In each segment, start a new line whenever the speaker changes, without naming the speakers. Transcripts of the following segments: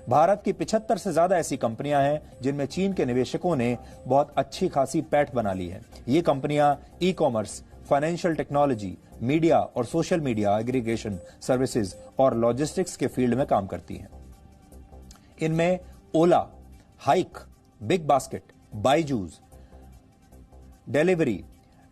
भारत की 75 से ज्यादा ऐसी कंपनियां हैं जिनमें चीन के निवेशकों ने बहुत अच्छी खासी पैठ बना ली है। ये कंपनियां e commerce, financial technology, media और सोशल मीडिया एग्रीगेशन सर्विसेज और लॉजिस्टिक्स के फील्ड में काम करती हैं। इनमें Ola, Hike, BigBasket, Byju's, Delhivery,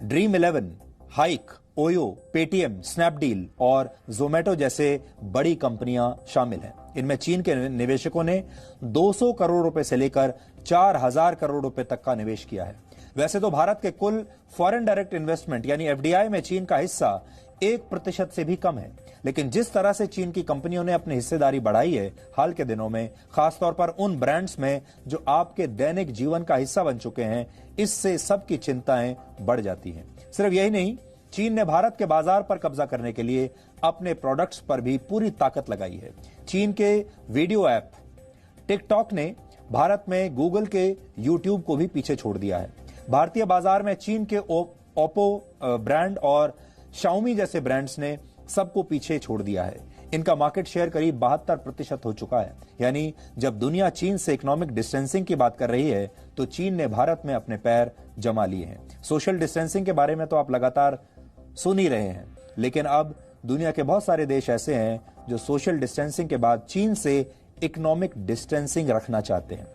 Dream 11, Hike, Oyo, Paytm, Snapdeal और जोमेटो जैसे बड़ी कंपनियां शामिल हैं। इनमें चीन के निवेशकों ने 200 करोड़ रुपए से लेकर 4000 करोड़ रुपए तक का निवेश किया है। वैसे तो भारत के कुल फॉरेन डायरेक्ट इन्वेस्टमेंट यानी एफडीआई में चीन का हिस्सा 1% से भी कम है, लेकिन जिस तरह से चीन की कंपनियों ने अपनी हिस्सेदारी बढ़ाई है हाल के दिनों में, खासतौर पर उन ब्रांड्स में जो आपके दैनिक जीवन का हिस्सा बन चुके हैं, इससे सबकी चिंताएं बढ़ जाती हैं। सिर्फ यही नहीं, चीन ने भारत के बाजार पर कब्जा करने के लिए अपने प्रोडक्ट्स पर भी पूरी ताकत लगाई है। चीन के वीडियो ऐप टिकटॉक ने भारत में गूगल के यूट्यूब को भी पीछे छोड़ दिया है। भारतीय बाजार में चीन के ओप्पो ब्रांड और शाओमी जैसे ब्रांड्स ने सबको पीछे छोड़ दिया है। इनका मार्केट शेयर करीब 72% हो चुका है। यानी जब दुनिया चीन से इकोनॉमिक डिस्टेंसिंग की बात कर रही है तो चीन ने भारत में अपने पैर जमा लिए हैं। सोशल डिस्टेंसिंग के बारे में तो आप लगातार सुन ही रहे हैं, लेकिन अब दुनिया के बहुत सारे देश ऐसे हैं जो सोशल डिस्टेंसिंग के बाद चीन से इकोनॉमिक डिस्टेंसिंग रखना चाहते हैं।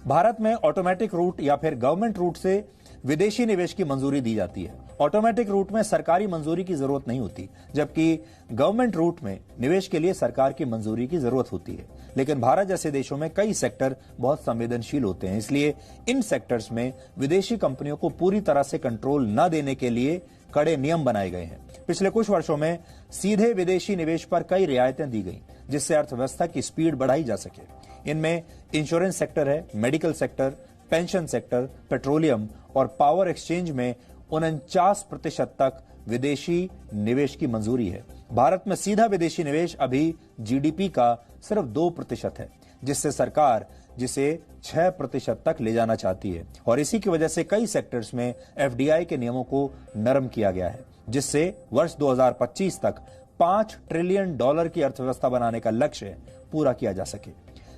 भारत में ऑटोमेटिक रूट या फिर गवर्नमेंट रूट से विदेशी निवेश की मंजूरी दी जाती है। ऑटोमेटिक रूट में सरकारी मंजूरी की जरूरत नहीं होती, जबकि गवर्नमेंट रूट में निवेश के लिए सरकार की मंजूरी की जरूरत होती है। लेकिन भारत जैसे देशों में कई सेक्टर बहुत संवेदनशील होते हैं, इसलिए इन सेक्टर्स में विदेशी कंपनियों को पूरी तरह से कंट्रोल न देने के लिए कड़े नियम बनाए गए हैं। पिछले कुछ वर्षों में सीधे विदेशी निवेश पर कई रियायतें दी गई, जिससे अर्थव्यवस्था की स्पीड बढ़ाई जा सके। इनमें इंश्योरेंस सेक्टर है, medical sector, pension sector, petroleum और पावर एक्सचेंज में 49% तक विदेशी निवेश की मंजूरी है। भारत में सीधा विदेशी निवेश अभी जीडीपी का सिर्फ 2% है, जिससे सरकार जिसे 6% तक ले जाना चाहती है। और इसी की वजह से कई सेक्टर्स में एफडीआई के नियमों को नरम किया गया है, जिससे वर्ष 2025 तक $5 ट्रिलियन की अर्थव्यवस्था बनाने का लक्ष्य पूरा किया जा सके।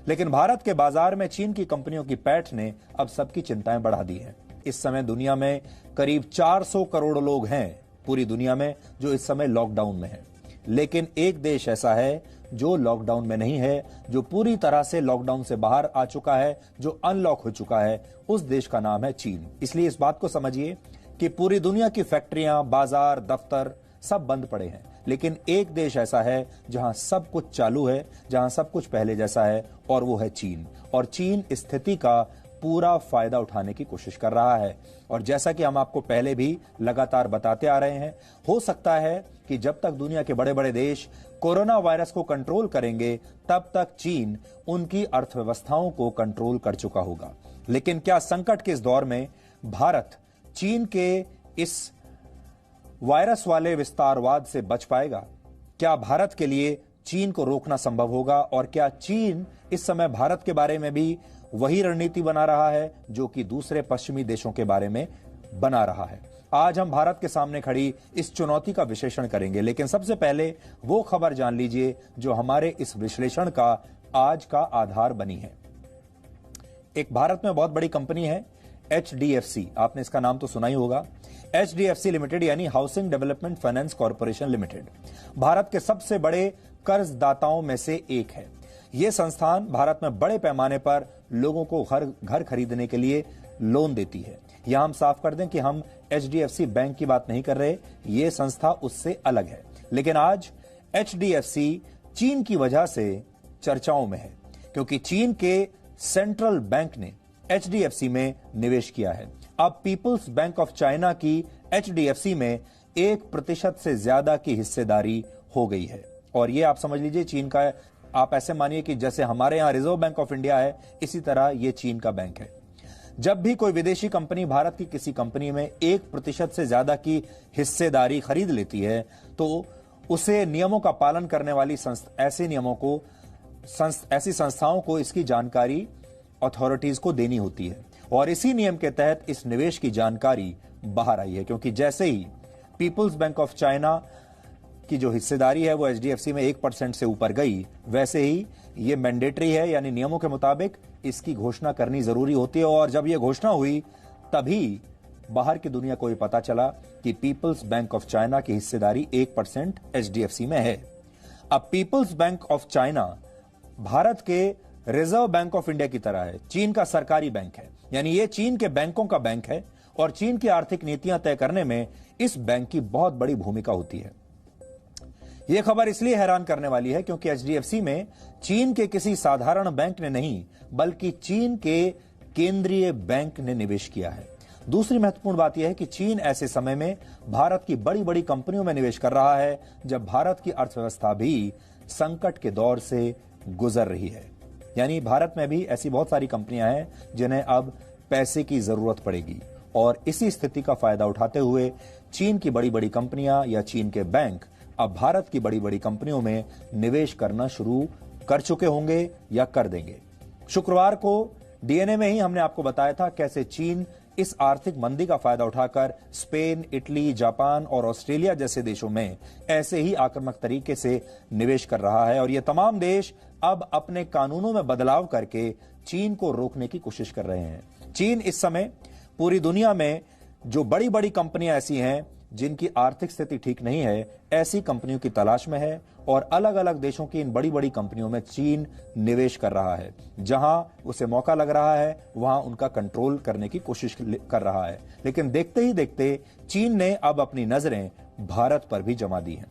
लेकिन भारत के बाजार में चीन की कंपनियों की पैठ ने अब सबकी चिंताएं बढ़ा दी हैं। इस समय दुनिया में करीब 400 करोड़ लोग हैं पूरी दुनिया में जो इस समय लॉकडाउन में हैं। लेकिन एक देश ऐसा है जो लॉकडाउन में नहीं है, जो पूरी तरह से लॉकडाउन से बाहर आ चुका है, जो अनलॉक हो चुका है। उस देश का नाम है चीन। इसलिए इस बात को समझिए कि पूरी दुनिया की फैक्ट्रियां, बाजार, दफ्तर सब बंद पड़े हैं, लेकिन एक देश ऐसा है जहां सब कुछ चालू है, जहां सब कुछ पहले जैसा है, और वो है चीन। और चीन इस स्थिति का पूरा फायदा उठाने की कोशिश कर रहा है। और जैसा कि हम आपको पहले भी लगातार बताते आ रहे हैं, हो सकता है कि जब तक दुनिया के बड़े बड़े देश कोरोना वायरस को कंट्रोल करेंगे, तब तक चीन उनकी अर्थव्यवस्थाओं को कंट्रोल कर चुका होगा। लेकिन क्या संकट के इस दौर में भारत चीन के इस वायरस वाले विस्तारवाद से बच पाएगा? क्या भारत के लिए चीन को रोकना संभव होगा? और क्या चीन इस समय भारत के बारे में भी वही रणनीति बना रहा है जो कि दूसरे पश्चिमी देशों के बारे में बना रहा है? आज हम भारत के सामने खड़ी इस चुनौती का विश्लेषण करेंगे, लेकिन सबसे पहले वो खबर जान लीजिए जो हमारे इस विश्लेषण का आज का आधार बनी है। एक भारत में बहुत बड़ी कंपनी है HDFC, आपने इसका नाम तो सुना ही होगा। HDFC लिमिटेड यानी housing development finance corporation limited Bharat के सबसे बड़े कर्जदाताओं में से एक है। यह संस्थान भारत में बड़े पैमाने पर लोगों को घर खरीदने के लिए लोन देती है। यहां हम साफ कर दें कि हम HDFC बैंक की बात नहीं कर रहे, यह संस्था उससे अलग है। लेकिन आज HDFC चीन की वजह से चर्चाओं में है, क्योंकि चीन के सेंट्रल बैंक ने HDFC में निवेश किया है। अब पीपुल्स बैंक ऑफ चाइना की HDFC में 1% से ज्यादा की हिस्सेदारी हो गई है। और यह आप समझ लीजिए चीन का, आप ऐसे मानिए कि जैसे हमारे यहां रिजर्व बैंक ऑफ इंडिया है, इसी तरह यह चीन का बैंक है। जब भी कोई विदेशी कंपनी भारत की किसी कंपनी में 1% से ज्यादा की हिस्सेदारी खरीद लेती है, तो उसे नियमों का पालन करने वाली ऐसी संस्थाओं को इसकी जानकारी अथॉरिटीज को देनी होती है। और इसी नियम के तहत इस निवेश की जानकारी बाहर आई है, क्योंकि जैसे ही पीपुल्स बैंक ऑफ चाइना की जो हिस्सेदारी है वो एचडीएफसी में 1% से ऊपर गई, वैसे ही ये मैंडेटरी है, यानी नियमों के मुताबिक इसकी घोषणा करनी जरूरी होती है। और जब ये घोषणा हुई तभी बाहर की दुनिया को ये पता चला कि पीपल्स बैंक ऑफ चाइना की हिस्सेदारी 1% एचडीएफसी में है। अब People's Bank of China Bharat के रिजर्व बैंक ऑफ इंडिया की तरह है, चीन का सरकारी बैंक है, यानी ये चीन के बैंकों का बैंक है और चीन की आर्थिक नीतियां तय करने में इस बैंक की बहुत बड़ी भूमिका होती है। यह खबर इसलिए हैरान करने वाली है क्योंकि एचडीएफसी में चीन के किसी साधारण बैंक ने नहीं, बल्कि चीन के केंद्रीय बैंक ने निवेश किया है। दूसरी महत्वपूर्ण बात यह है कि चीन ऐसे समय में भारत की बड़ी बड़ी कंपनियों में निवेश कर रहा है जब भारत की अर्थव्यवस्था भी संकट के दौर से गुजर रही है। यानी भारत में भी ऐसी बहुत सारी कंपनियां हैं जिन्हें अब पैसे की जरूरत पड़ेगी और इसी स्थिति का फायदा उठाते हुए चीन की बड़ी बड़ी कंपनियां या चीन के बैंक अब भारत की बड़ी बड़ी कंपनियों में निवेश करना शुरू कर चुके होंगे या कर देंगे। शुक्रवार को डीएनए में ही हमने आपको बताया था कैसे चीन इस आर्थिक मंदी का फायदा उठाकर स्पेन, इटली, जापान और ऑस्ट्रेलिया जैसे देशों में ऐसे ही आक्रामक तरीके से निवेश कर रहा है और ये तमाम देश अब अपने कानूनों में बदलाव करके चीन को रोकने की कोशिश कर रहे हैं। चीन इस समय पूरी दुनिया में जो बड़ी बड़ी कंपनियां ऐसी हैं जिनकी आर्थिक स्थिति ठीक नहीं है, ऐसी कंपनियों की तलाश में है और अलग अलग देशों की इन बड़ी बड़ी कंपनियों में चीन निवेश कर रहा है। जहां उसे मौका लग रहा है वहां उनका कंट्रोल करने की कोशिश कर रहा है। लेकिन देखते ही देखते चीन ने अब अपनी नजरें भारत पर भी जमा दी हैं।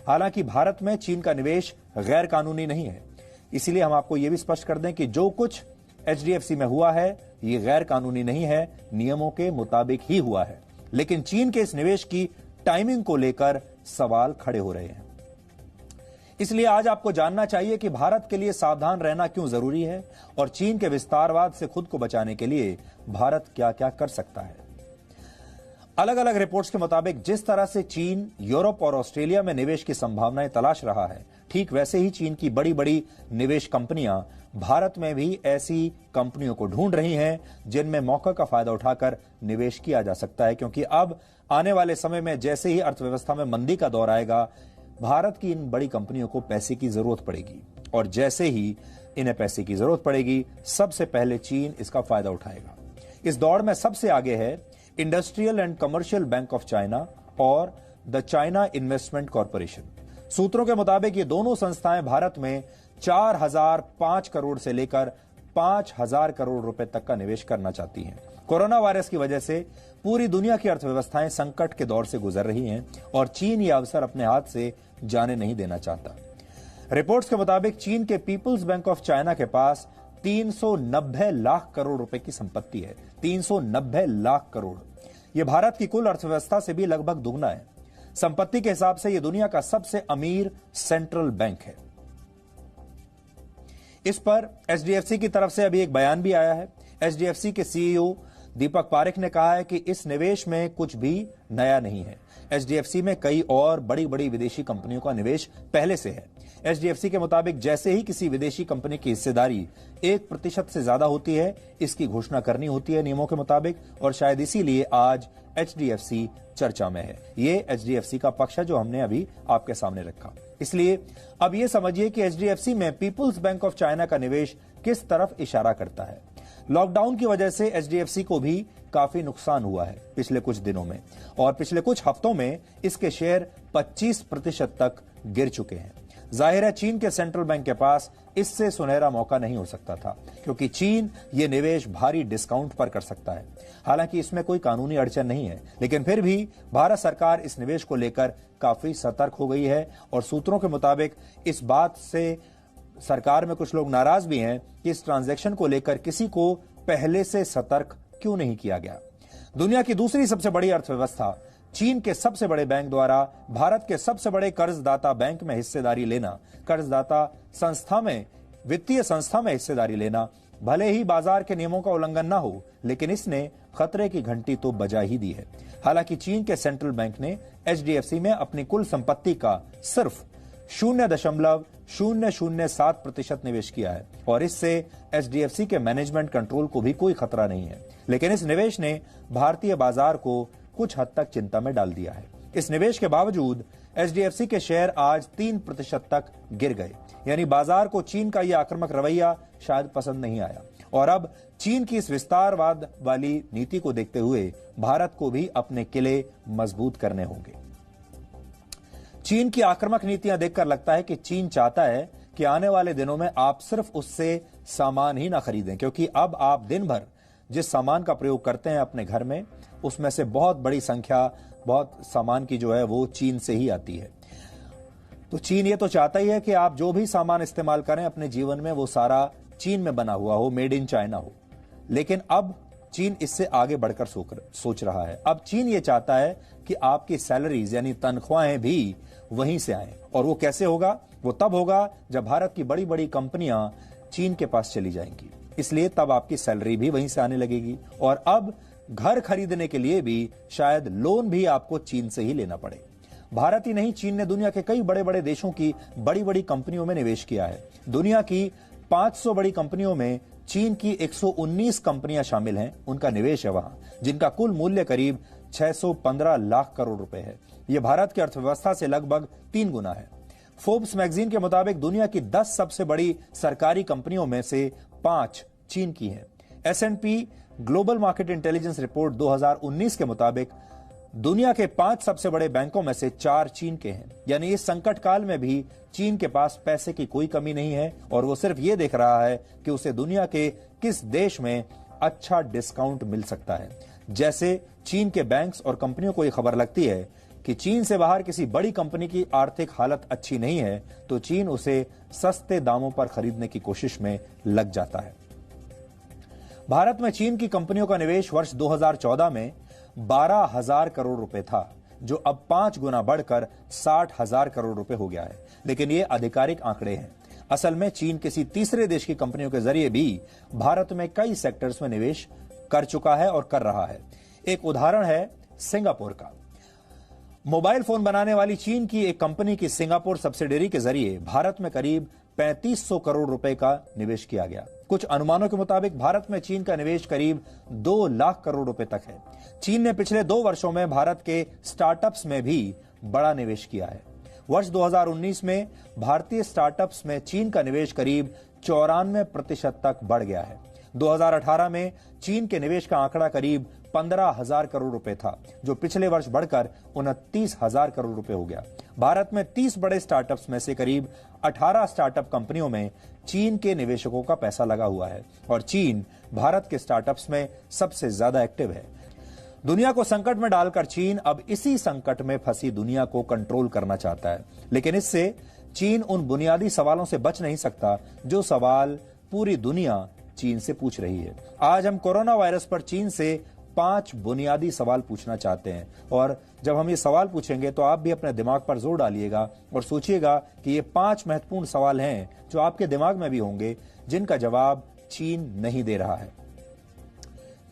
हालांकि भारत में चीन का निवेश गैर कानूनी नहीं है, इसीलिए हम आपको यह भी स्पष्ट कर दें कि जो कुछ एचडीएफसी में हुआ है ये गैर कानूनी नहीं है, नियमों के मुताबिक ही हुआ है। लेकिन चीन के इस निवेश की टाइमिंग को लेकर सवाल खड़े हो रहे हैं। इसलिए आज आपको जानना चाहिए कि भारत के लिए सावधान रहना क्यों जरूरी है और चीन के विस्तारवाद से खुद को बचाने के लिए भारत क्या क्या कर सकता है। अलग अलग रिपोर्ट्स के मुताबिक जिस तरह से चीन यूरोप और ऑस्ट्रेलिया में निवेश की संभावनाएं तलाश रहा है, ठीक वैसे ही चीन की बड़ी बड़ी निवेश कंपनियां भारत में भी ऐसी कंपनियों को ढूंढ रही हैं जिनमें मौका का फायदा उठाकर निवेश किया जा सकता है। क्योंकि अब आने वाले समय में जैसे ही अर्थव्यवस्था में मंदी का दौर आएगा, भारत की इन बड़ी कंपनियों को पैसे की जरूरत पड़ेगी और जैसे ही इन्हें पैसे की जरूरत पड़ेगी, सबसे पहले चीन इसका फायदा उठाएगा। इस दौड़ में सबसे आगे है industrial and commercial bank of China और द चाइना इन्वेस्टमेंट कॉरपोरेशन। सूत्रों के मुताबिक ये दोनों संस्थाएं भारत में 4005 करोड़ से लेकर 5000 करोड़ रुपए तक का निवेश करना चाहती हैं। कोरोना वायरस की वजह से पूरी दुनिया की अर्थव्यवस्थाएं संकट के दौर से गुजर रही हैं और चीन ये अवसर अपने हाथ से जाने नहीं देना चाहता। रिपोर्ट्स के मुताबिक चीन के पीपल्स बैंक ऑफ चाइना के पास 390 लाख करोड़ रुपए की संपत्ति है। 390 लाख करोड़, यह भारत की कुल अर्थव्यवस्था से भी लगभग दुगना है। संपत्ति के हिसाब से यह दुनिया का सबसे अमीर सेंट्रल बैंक है। इस पर एचडीएफसी की तरफ से अभी एक बयान भी आया है। एचडीएफसी के सीईओ दीपक पारेख ने कहा है कि इस निवेश में कुछ भी नया नहीं है। एचडीएफसी में कई और बड़ी बड़ी विदेशी कंपनियों का निवेश पहले से है। एचडीएफसी के मुताबिक जैसे ही किसी विदेशी कंपनी की हिस्सेदारी 1% से ज्यादा होती है, इसकी घोषणा करनी होती है नियमों के मुताबिक और शायद इसीलिए आज एचडीएफसी चर्चा में है। ये एचडीएफसी का पक्ष है जो हमने अभी आपके सामने रखा। इसलिए अब ये समझिए कि एचडीएफसी में पीपल्स बैंक ऑफ चाइना का निवेश किस तरफ इशारा करता है। लॉकडाउन की वजह से एचडीएफसी को भी काफी नुकसान हुआ है पिछले कुछ दिनों में और पिछले कुछ हफ्तों में इसके शेयर 25% तक गिर चुके हैं। जाहिर है चीन के सेंट्रल बैंक के पास इससे सुनहरा मौका नहीं हो सकता था क्योंकि चीन ये निवेश भारी डिस्काउंट पर कर सकता है। हालांकि इसमें कोई कानूनी अड़चन नहीं है, लेकिन फिर भी भारत सरकार इस निवेश को लेकर काफी सतर्क हो गई है और सूत्रों के मुताबिक इस बात से सरकार में कुछ लोग नाराज भी हैं कि इस ट्रांजैक्शन को लेकर किसी को पहले से सतर्क क्यों नहीं किया गया। दुनिया की दूसरी सबसे बड़ी अर्थव्यवस्था चीन के सबसे बड़े बैंक द्वारा भारत के सबसे बड़े कर्जदाता बैंक में हिस्सेदारी लेना, कर्जदाता संस्था में, वित्तीय संस्था में हिस्सेदारी लेना भले ही बाजार के नियमों का उल्लंघन ना हो, लेकिन इसने खतरे की घंटी तो बजा ही दी है। हालांकि चीन के सेंट्रल बैंक ने एचडीएफसी में अपनी कुल संपत्ति का सिर्फ 0.007% निवेश किया है और इससे एचडीएफसी के मैनेजमेंट कंट्रोल को भी कोई खतरा नहीं है। लेकिन इस निवेश ने भारतीय बाजार को कुछ हद तक चिंता में डाल दिया है। इस निवेश के बावजूद एचडीएफसी के शेयर आज 3% तक गिर गए। यानी बाजार को चीन का यह आक्रामक रवैया शायद पसंद नहीं आया और अब चीन की इस विस्तारवाद वाली नीति को देखते हुए भारत को भी अपने किले मजबूत करने होंगे। चीन की आक्रामक नीतियां देखकर लगता है कि चीन चाहता है कि आने वाले दिनों में आप सिर्फ उससे सामान ही ना खरीदें, क्योंकि अब आप दिन भर जिस सामान का प्रयोग करते हैं अपने घर में, उसमें से बहुत बड़ी संख्या, बहुत सामान की जो है वो चीन से ही आती है। तो चीन ये तो चाहता ही है कि आप जो भी सामान इस्तेमाल करें अपने जीवन में वो सारा चीन में बना हुआ हो, मेड इन चाइना हो। लेकिन अब चीन इससे आगे बढ़कर सोच रहा है। अब चीन ये चाहता है कि आपकी सैलरीज यानी तनख्वाहें भी वहीं से आए। और वो कैसे होगा? वो तब होगा जब भारत की बड़ी बड़ी कंपनियां चीन के पास चली जाएंगी, इसलिए तब आपकी सैलरी भी वहीं से आने लगेगी। और अब घर खरीदने के लिए भी शायद लोन भी आपको चीन से ही लेना पड़े। भारत ही नहीं, चीन ने दुनिया के कई बड़े बड़े देशों की बड़ी बड़ी कंपनियों में निवेश किया है। दुनिया की 500 बड़ी कंपनियों में चीन की 119 कंपनियां शामिल हैं। उनका निवेश है वहां, जिनका कुल मूल्य करीब 615 लाख करोड़ रुपए है। यह भारत की अर्थव्यवस्था से लगभग 3 गुना है। फोर्ब्स मैगजीन के मुताबिक दुनिया की 10 सबसे बड़ी सरकारी कंपनियों में से 5 चीन की हैं। S&P global market intelligence report 2019 के मुताबिक दुनिया के 5 सबसे बड़े बैंकों में से 4 चीन के हैं। यानी इस संकट काल में भी चीन के पास पैसे की कोई कमी नहीं है और वो सिर्फ ये देख रहा है कि उसे दुनिया के किस देश में अच्छा डिस्काउंट मिल सकता है। जैसे चीन के बैंक्स और कंपनियों को यह खबर लगती है कि चीन से बाहर किसी बड़ी कंपनी की आर्थिक हालत अच्छी नहीं है, तो चीन उसे सस्ते दामों पर खरीदने की कोशिश में लग जाता है। भारत में चीन की कंपनियों का निवेश वर्ष 2014 में 12,000 करोड़ रुपए था, जो अब 5 गुना बढ़कर 60,000 करोड़ रुपए हो गया है। लेकिन ये आधिकारिक आंकड़े हैं। असल में चीन किसी तीसरे देश की कंपनियों के जरिए भी भारत में कई सेक्टर्स में निवेश कर चुका है और कर रहा है। एक उदाहरण है सिंगापुर का। मोबाइल फोन बनाने वाली चीन की एक कंपनी की सिंगापुर सब्सिडियरी के जरिए भारत में करीब 3500 करोड़ रुपए का निवेश किया गया। कुछ अनुमानों के मुताबिक भारत में चीन का निवेश करीब 2 लाख करोड़ रुपए तक है। चीन ने पिछले 2 वर्षों में भारत के स्टार्टअप्स में भी बड़ा निवेश किया है। वर्ष 2019 में भारतीय स्टार्टअप्स में चीन का निवेश करीब 94% तक बढ़ गया है। 2018 में चीन के निवेश का आंकड़ा करीब 15,000 करोड़ रुपए था, जो पिछले वर्ष बढ़कर 29,000 करोड़ रुपए हो गया। भारत में 30 बड़े स्टार्टअप्स में से करीब 18 स्टार्टअप कंपनियों में चीन के निवेशकों का पैसा लगा हुआ है और चीन भारत के स्टार्टअप्स में सबसे ज्यादा एक्टिव है। दुनिया को संकट में डालकर चीन अब इसी संकट में फंसी दुनिया को कंट्रोल करना चाहता है। लेकिन इससे चीन उन बुनियादी सवालों से बच नहीं सकता जो सवाल पूरी दुनिया चीन से पूछ रही है। आज हम कोरोना वायरस पर चीन से 5 बुनियादी सवाल पूछना चाहते हैं और जब हम ये सवाल पूछेंगे तो आप भी अपने दिमाग पर जोर डालिएगा और सोचिएगा कि ये 5 महत्वपूर्ण सवाल हैं जो आपके दिमाग में भी होंगे, जिनका जवाब चीन नहीं दे रहा है।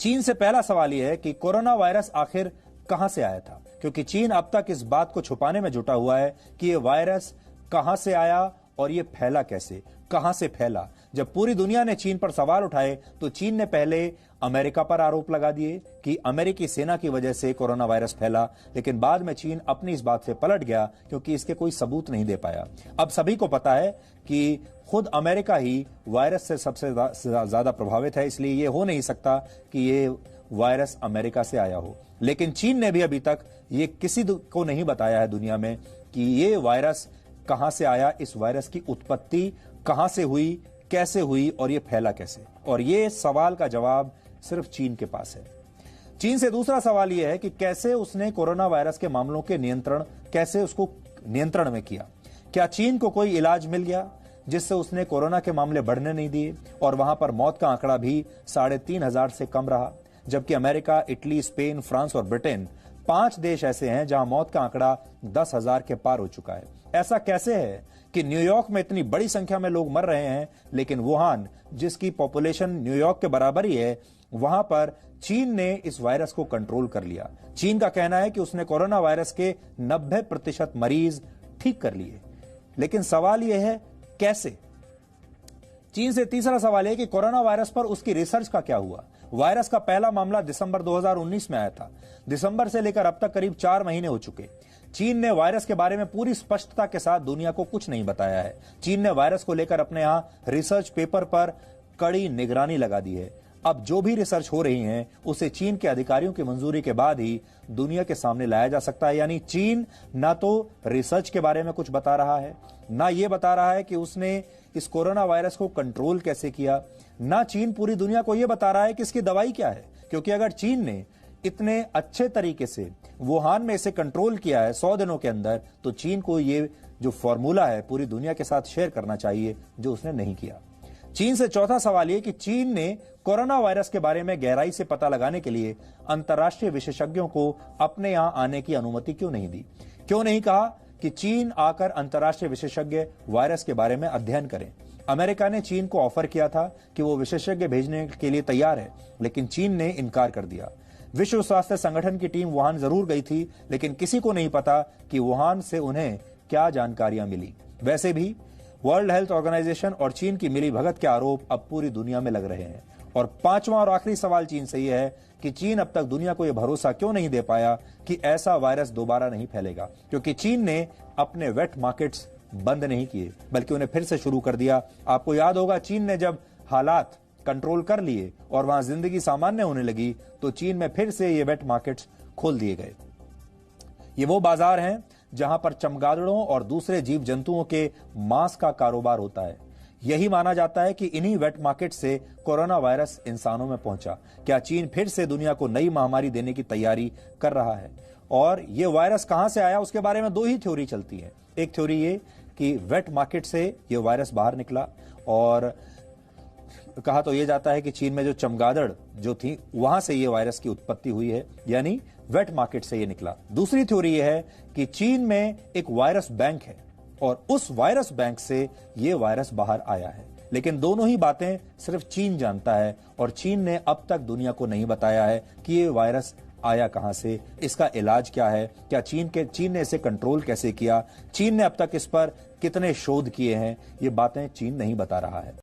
चीन से पहला सवाल यह है कि कोरोना वायरस आखिर कहां से आया था, क्योंकि चीन अब तक इस बात को छुपाने में जुटा हुआ है कि यह वायरस कहां से आया और यह फैला कैसे, कहां से फैला। जब पूरी दुनिया ने चीन पर सवाल उठाए तो चीन ने पहले अमेरिका पर आरोप लगा दिए कि अमेरिकी सेना की वजह से कोरोना वायरस फैला, लेकिन बाद में चीन अपनी इस बात से पलट गया क्योंकि इसके कोई सबूत नहीं दे पाया। अब सभी को पता है कि खुद अमेरिका ही वायरस से सबसे ज्यादा प्रभावित है, इसलिए यह हो नहीं सकता कि यह वायरस अमेरिका से आया हो। लेकिन चीन ने भी अभी तक ये किसी को नहीं बताया है दुनिया में कि ये वायरस कहां से आया, इस वायरस की उत्पत्ति कहां से हुई, कैसे हुई और ये फैला कैसे। और ये सवाल का जवाब सिर्फ चीन के पास है। चीन से दूसरा सवाल यह है कि कैसे उसने कोरोना वायरस के मामलों के कैसे उसको नियंत्रण में किया। क्या चीन को कोई इलाज मिल गया जिससे उसने कोरोना के मामले बढ़ने नहीं दिए और वहां पर मौत का आंकड़ा भी 3,500 से कम रहा, जबकि अमेरिका, इटली, स्पेन, फ्रांस और ब्रिटेन 5 देश ऐसे हैं जहां मौत का आंकड़ा 10,000 के पार हो चुका है। ऐसा कैसे है कि न्यूयॉर्क में इतनी बड़ी संख्या में लोग मर रहे हैं, लेकिन वुहान, जिसकी पॉपुलेशन न्यूयॉर्क के बराबर ही है, वहां पर चीन ने इस वायरस को कंट्रोल कर लिया। चीन का कहना है कि उसने कोरोना वायरस के 90% मरीज ठीक कर लिए। लेकिन सवाल यह है कैसे। चीन से तीसरा सवाल है कि कोरोना वायरस पर उसकी रिसर्च का क्या हुआ। वायरस का पहला मामला दिसंबर 2019 में आया था। दिसंबर से लेकर अब तक करीब 4 महीने हो चुके। चीन ने वायरस के बारे में पूरी स्पष्टता के साथ दुनिया को कुछ नहीं बताया है। चीन ने वायरस को लेकर अपने यहां रिसर्च पेपर पर कड़ी निगरानी लगा दी है। अब जो भी रिसर्च हो रही है उसे चीन के अधिकारियों की मंजूरी के बाद ही दुनिया के सामने लाया जा सकता है। यानी चीन ना तो रिसर्च के बारे में कुछ बता रहा है, ना ये बता रहा है कि उसने इस कोरोना वायरस को कंट्रोल कैसे किया, ना चीन पूरी दुनिया को यह बता रहा है कि इसकी दवाई क्या है। क्योंकि अगर चीन ने इतने अच्छे तरीके से वुहान में इसे कंट्रोल किया है 100 दिनों के अंदर, तो चीन को ये जो फॉर्मूला है पूरी दुनिया के साथ शेयर करना चाहिए, जो उसने नहीं किया। चीन से चौथा सवाल यह कि चीन ने कोरोना वायरस के बारे में गहराई से पता लगाने के लिए अंतर्राष्ट्रीय विशेषज्ञों को अपने यहां आने की अनुमति क्यों नहीं दी? क्यों नहीं कहा कि चीन आकर अंतर्राष्ट्रीय विशेषज्ञ वायरस के बारे में अध्ययन करें? अमेरिका ने चीन को ऑफर किया था कि वो विशेषज्ञ भेजने के लिए तैयार है, लेकिन चीन ने इनकार कर दिया। विश्व स्वास्थ्य संगठन की टीम वुहान जरूर गई थी, लेकिन किसी को नहीं पता कि वुहान से उन्हें क्या जानकारियां मिली। वैसे भी वर्ल्ड हेल्थ ऑर्गेनाइजेशन और चीन की मिलीभगत के आरोप अब पूरी दुनिया में लग रहे हैं। और पांचवा और आखिरी सवाल चीन से यह है कि चीन अब तक दुनिया को यह भरोसा क्यों नहीं दे पाया कि ऐसा वायरस दोबारा नहीं फैलेगा? क्योंकि चीन ने अपने वेट मार्केट्स बंद नहीं किए, बल्कि उन्हें फिर से शुरू कर दिया। आपको याद होगा, चीन ने जब हालात कंट्रोल कर लिए और वहां जिंदगी सामान्य होने लगी, तो चीन में फिर से ये वेट मार्केट्स खोल दिए गए। ये वो बाजार हैं जहां पर चमगादड़ों और दूसरे जीव जंतुओं के मांस का कारोबार होता है। यही माना जाता है कि इन्हीं वेट मार्केट से कोरोना वायरस इंसानों में पहुंचा। क्या चीन फिर से दुनिया को नई महामारी देने की तैयारी कर रहा है? और ये वायरस कहां से आया, उसके बारे में दो ही थ्योरी चलती है। एक थ्योरी ये कि वेट मार्केट से ये वायरस बाहर निकला, और कहा तो यह जाता है कि चीन में जो चमगादड़ जो थी वहां से ये वायरस की उत्पत्ति हुई है, यानी वेट मार्केट से ये निकला। दूसरी थ्योरी यह है कि चीन में एक वायरस बैंक है और उस वायरस बैंक से ये वायरस बाहर आया है। लेकिन दोनों ही बातें सिर्फ चीन जानता है, और चीन ने अब तक दुनिया को नहीं बताया है कि ये वायरस आया कहां से, इसका इलाज क्या है, क्या चीन ने इसे कंट्रोल कैसे किया, चीन ने अब तक इस पर कितने शोध किए हैं, ये बातें चीन नहीं बता रहा है।